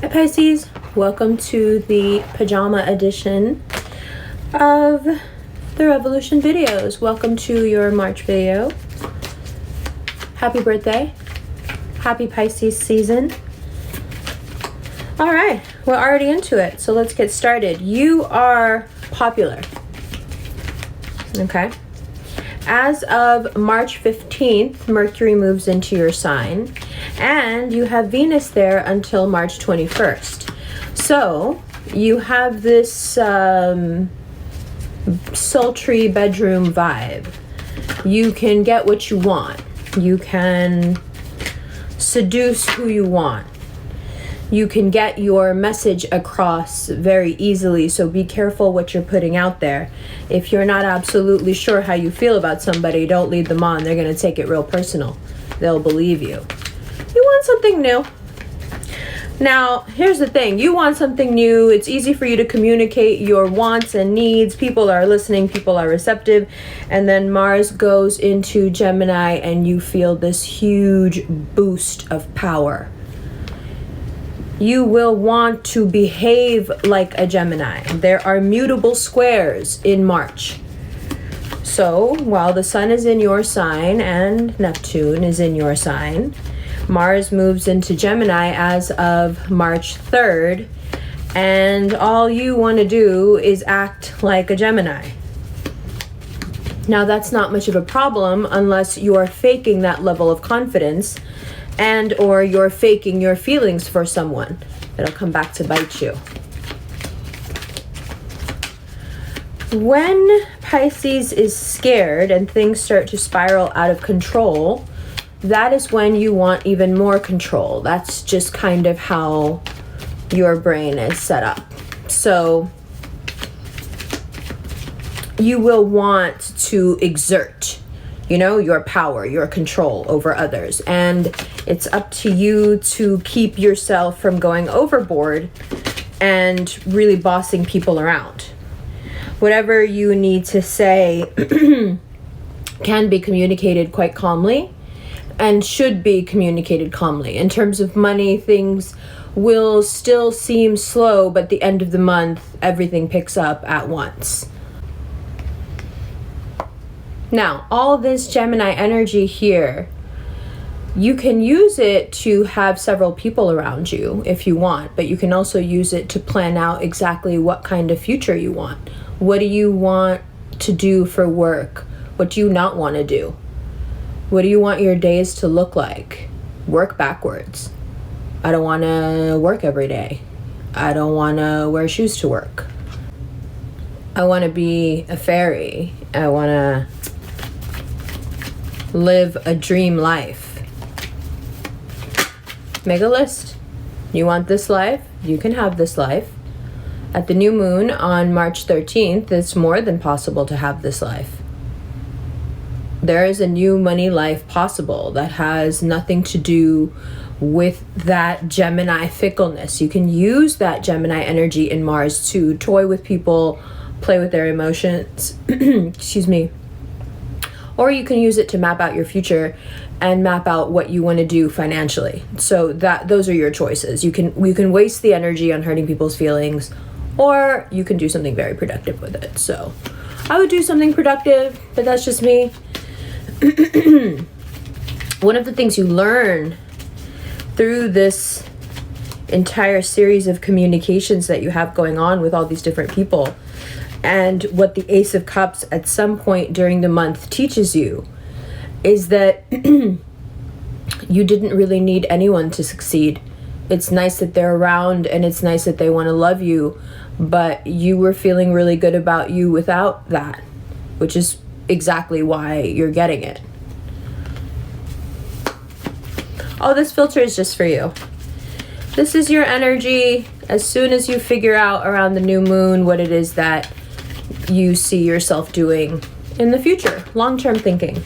Hi Pisces, welcome to the pajama edition of the Revolution videos. Welcome to your March video. Happy birthday. Happy Pisces season. All right, we're already into it, so let's get started. You are popular. Okay. As of March 15th, Mercury moves into your sign, and you have Venus there until March 21st. So you have this sultry bedroom vibe. You can get what you want. You can seduce who you want. You can get your message across very easily, so be careful what you're putting out there. If you're not absolutely sure how you feel about somebody, don't lead them on. They're going to take it real personal. They'll believe you. You want something new. Now, here's the thing. You want something new. It's easy for you to communicate your wants and needs. People are listening. People are receptive. And then Mars goes into Gemini, and you feel this huge boost of power. You will want to behave like a Gemini. There are mutable squares in March. So while the sun is in your sign and Neptune is in your sign, Mars moves into Gemini as of March 3rd, and all you want to do is act like a Gemini. Now that's not much of a problem unless you are faking that level of confidence and or you're faking your feelings for someone. It'll come back to bite you. When Pisces is scared and things start to spiral out of control, that is when you want even more control. That's just kind of how your brain is set up. So you will want to exert, your power, your control over others. And it's up to you to keep yourself from going overboard and really bossing people around. Whatever you need to say can be communicated quite calmly and should be communicated calmly. In terms of money, things will still seem slow, but at the end of the month, everything picks up at once. Now, all this Gemini energy here, you can use it to have several people around you if you want, but you can also use it to plan out exactly what kind of future you want. What do you want to do for work? What do you not want to do? What do you want your days to look like? Work backwards. I don't want to work every day. I don't want to wear shoes to work. I want to be a fairy. I want to live a dream life. Make a list. You want this life? You can have this life. At the new moon on March 13th, it's more than possible to have this life. There is a new money life possible that has nothing to do with that Gemini fickleness. You can use that Gemini energy in Mars to toy with people, play with their emotions, excuse me. Or you can use it to map out your future and map out what you want to do financially. So those are your choices. You can waste the energy on hurting people's feelings, or you can do something very productive with it. So I would do something productive, but that's just me. One of the things you learn through this entire series of communications that you have going on with all these different people, and what the Ace of Cups at some point during the month teaches you, is that you didn't really need anyone to succeed. It's nice that they're around and it's nice that they want to love you, but you were feeling really good about you without that, which is exactly why you're getting it. Oh, this filter is just for you. This is your energy as soon as you figure out around the new moon what it is that you see yourself doing in the future, long-term thinking.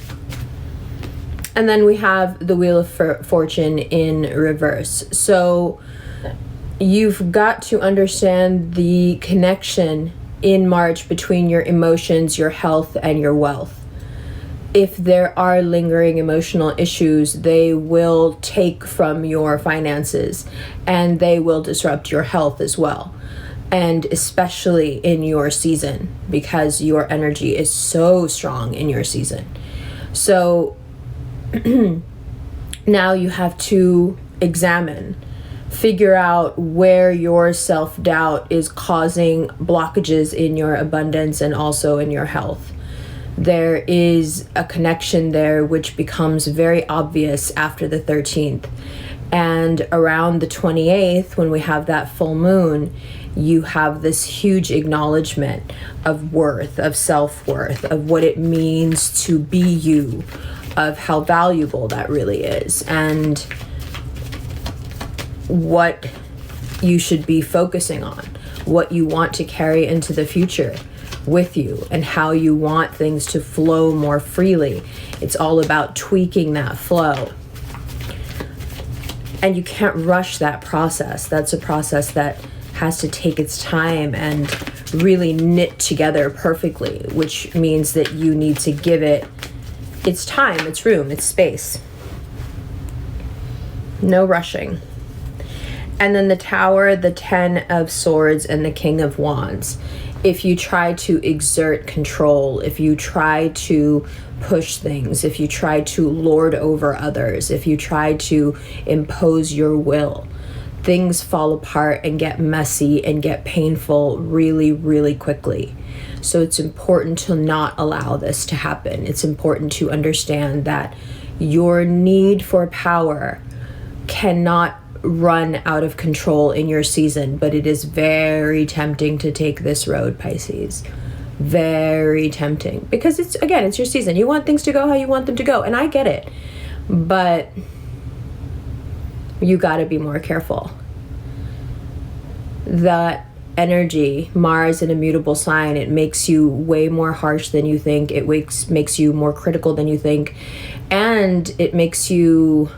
And then we have the Wheel of Fortune in reverse. So you've got to understand the connection in March between your emotions, your health, and your wealth. if there are lingering emotional issues, they will take from your finances and they will disrupt your health as well. And especially in your season, because your energy is so strong in your season. So now you have to examine, figure out where your self-doubt is causing blockages in your abundance and also in your health. There is a connection there which becomes very obvious after the 13th. And around the 28th, when we have that full moon, you have this huge acknowledgement of worth, of self-worth, of what it means to be you, of how valuable that really is, and what you should be focusing on, what you want to carry into the future with you, and how you want things to flow more freely. It's all about tweaking that flow. And you can't rush that process. That's a process that has to take its time and really knit together perfectly, which means that you need to give it its time, its room, its space. No rushing. And then the Tower, the 10 of Swords, and the King of Wands. If you try to exert control, if you try to push things, if you try to lord over others, if you try to impose your will, things fall apart and get messy and get painful really, really quickly. So it's important to not allow this to happen. It's important to understand that your need for power cannot run out of control in your season, but it is very tempting to take this road, Pisces. Very tempting, because it's your season. You want things to go how you want them to go, and I get it, but you got to be more careful. That energy, Mars, an immutable sign, it makes you way more harsh than you think. It makes you more critical than you think, and it makes your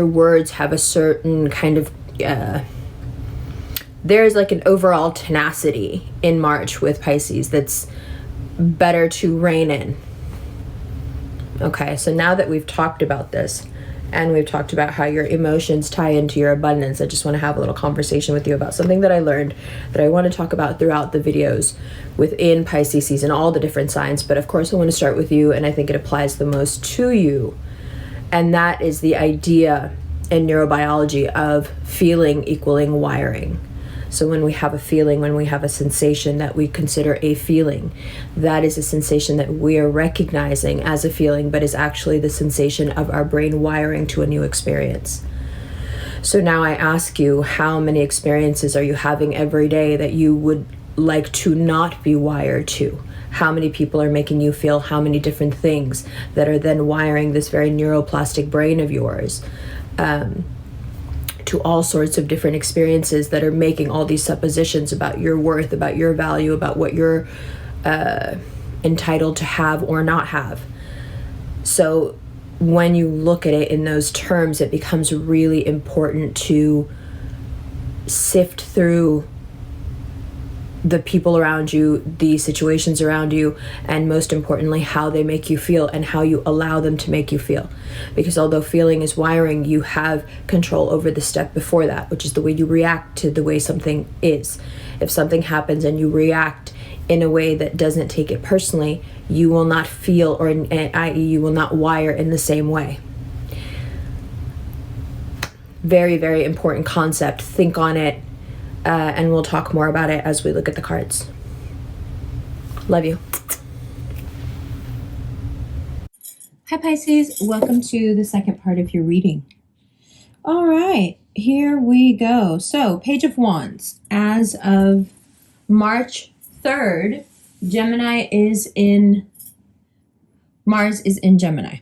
words have a certain kind of there's like an overall tenacity in March with Pisces that's better to rein in. Okay, so now that we've talked about this and we've talked about how your emotions tie into your abundance, I just want to have a little conversation with you about something that I learned that I want to talk about throughout the videos within Pisces season, all the different signs. But of course I want to start with you, and I think it applies the most to you. And that is the idea in neurobiology of feeling equaling wiring. So when we have a feeling, when we have a sensation that we consider a feeling, that is a sensation that we are recognizing as a feeling, but is actually the sensation of our brain wiring to a new experience. So now I ask you, how many experiences are you having every day that you would like to not be wired to? How many people are making you feel how many different things that are then wiring this very neuroplastic brain of yours to all sorts of different experiences that are making all these suppositions about your worth, about your value, about what you're entitled to have or not have. So when you look at it in those terms, it becomes really important to sift through the people around you, the situations around you, and most importantly, how they make you feel and how you allow them to make you feel. Because although feeling is wiring, you have control over the step before that, which is the way you react to the way something is. If something happens and you react in a way that doesn't take it personally, you will not feel, or i.e. you will not wire in the same way. Very, very important concept. Think on it. And we'll talk more about it as we look at the cards. Love you. Hi Pisces, welcome to the second part of your reading. All right, here we go. So, Page of Wands. As of March 3rd, Mars is in Gemini.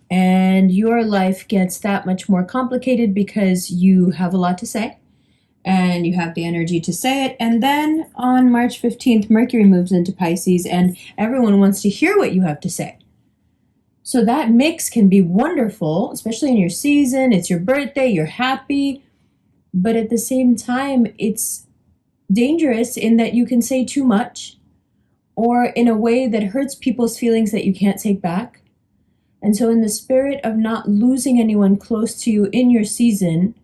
And your life gets that much more complicated because you have a lot to say. And you have the energy to say it. And then on March 15th, Mercury moves into Pisces, and everyone wants to hear what you have to say. So that mix can be wonderful, especially in your season. It's your birthday, you're happy. But at the same time, it's dangerous in that you can say too much, or in a way that hurts people's feelings that you can't take back. And so in the spirit of not losing anyone close to you in your season,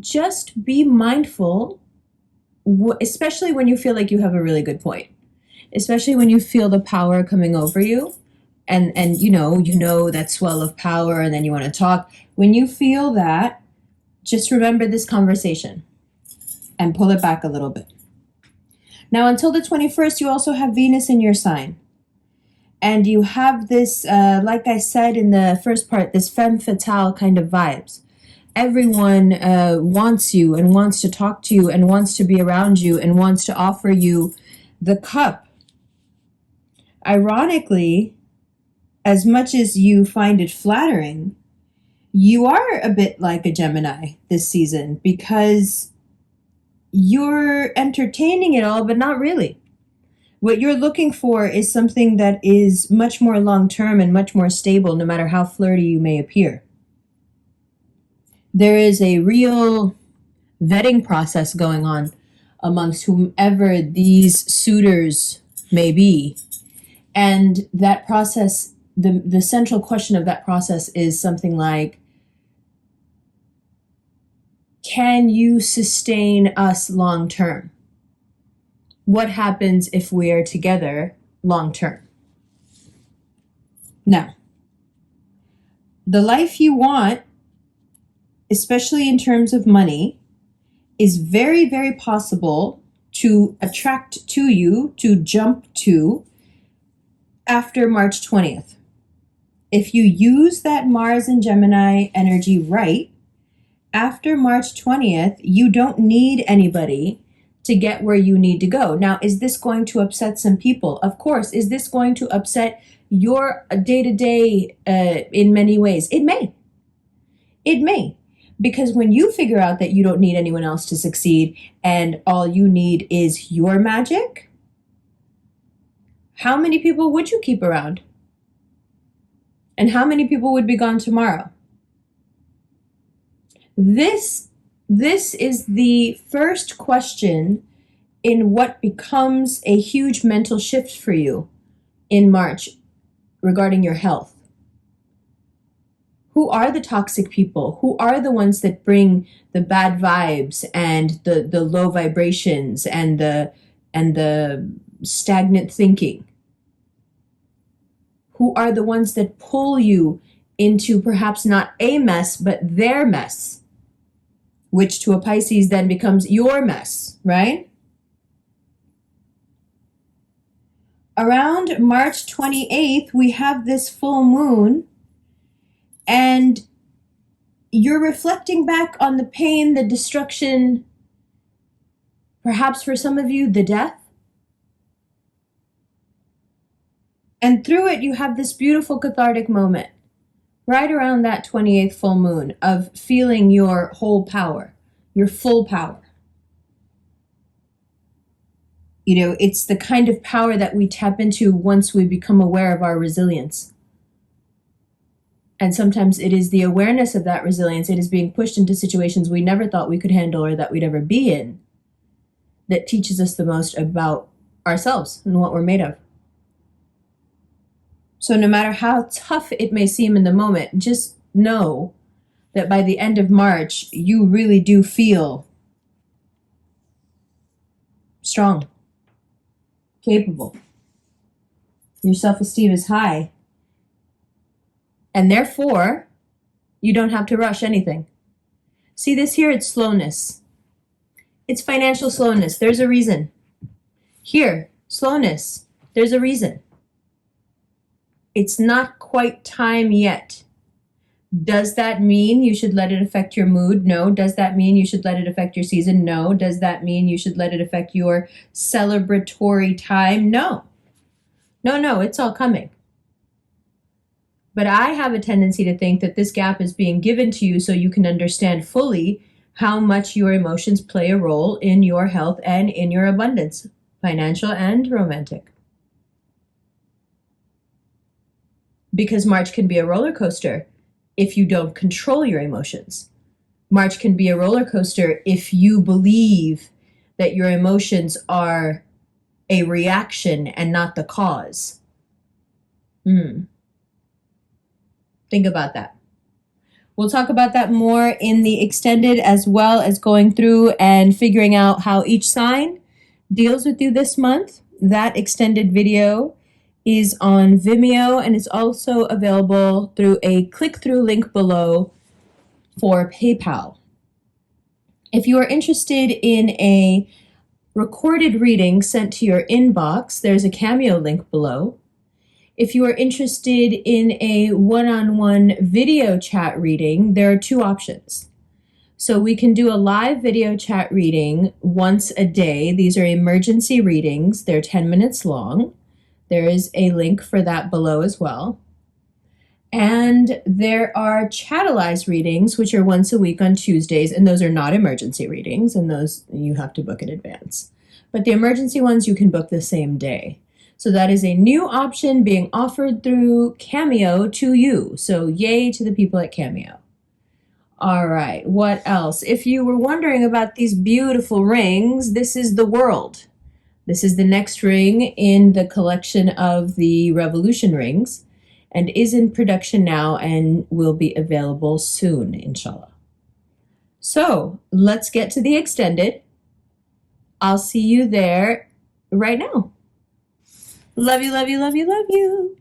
just be mindful, especially when you feel like you have a really good point, especially when you feel the power coming over you, and you know that swell of power, and then you want to talk. When you feel that, just remember this conversation and pull it back a little bit. Now, until the 21st, you also have Venus in your sign. And you have this, like I said in the first part, this femme fatale kind of vibes. Everyone wants you and wants to talk to you and wants to be around you and wants to offer you the cup. Ironically, as much as you find it flattering, you are a bit like a Gemini this season because you're entertaining it all, but not really. What you're looking for is something that is much more long-term and much more stable, no matter how flirty you may appear. There is a real vetting process going on amongst whomever these suitors may be. And that process, the central question of that process is something like, can you sustain us long-term? What happens if we are together long-term? Now, the life you want, especially in terms of money, is very, very possible to attract to you, to jump to, after March 20th. If you use that Mars and Gemini energy right, after March 20th, you don't need anybody to get where you need to go. Now, is this going to upset some people? Of course. Is this going to upset your day-to-day in many ways? It may. It may. Because when you figure out that you don't need anyone else to succeed and all you need is your magic, how many people would you keep around? And how many people would be gone tomorrow? This is the first question in what becomes a huge mental shift for you in March regarding your health. Who are the toxic people? Who are the ones that bring the bad vibes and the low vibrations and the stagnant thinking? Who are the ones that pull you into perhaps not a mess, but their mess? Which to a Pisces then becomes your mess, right? Around March 28th, we have this full moon, and you're reflecting back on the pain, the destruction, perhaps for some of you, the death. And through it, you have this beautiful cathartic moment. Right around that 28th full moon of feeling your whole power, your full power. You know, it's the kind of power that we tap into once we become aware of our resilience. And sometimes it is the awareness of that resilience, it is being pushed into situations we never thought we could handle or that we'd ever be in, that teaches us the most about ourselves and what we're made of. So no matter how tough it may seem in the moment, just know that by the end of March, you really do feel strong, capable. Your self-esteem is high. And therefore, you don't have to rush anything. See this here? It's slowness. It's financial slowness. There's a reason. Here, slowness. There's a reason. It's not quite time yet. Does that mean you should let it affect your mood? No. Does that mean you should let it affect your season? No. Does that mean you should let it affect your celebratory time? No. No, it's all coming. But I have a tendency to think that this gap is being given to you so you can understand fully how much your emotions play a role in your health and in your abundance, financial and romantic. Because March can be a roller coaster if you don't control your emotions. March can be a roller coaster if you believe that your emotions are a reaction and not the cause. Think about that. We'll talk about that more in the extended, as well as going through and figuring out how each sign deals with you this month. That extended video is on Vimeo and is also available through a click-through link below for PayPal. If you are interested in a recorded reading sent to your inbox, there's a Cameo link below. If you are interested in a one-on-one video chat reading, there are two options. So we can do a live video chat reading once a day. These are emergency readings. They're 10 minutes long. There is a link for that below as well. And there are chatalized readings, which are once a week on Tuesdays, and those are not emergency readings, and those you have to book in advance. But the emergency ones you can book the same day. So that is a new option being offered through Cameo to you. So yay to the people at Cameo. All right, what else? If you were wondering about these beautiful rings, this is the World. This is the next ring in the collection of the Revolution rings and is in production now and will be available soon, inshallah. So let's get to the extended. I'll see you there right now. Love you, love you, love you, love you.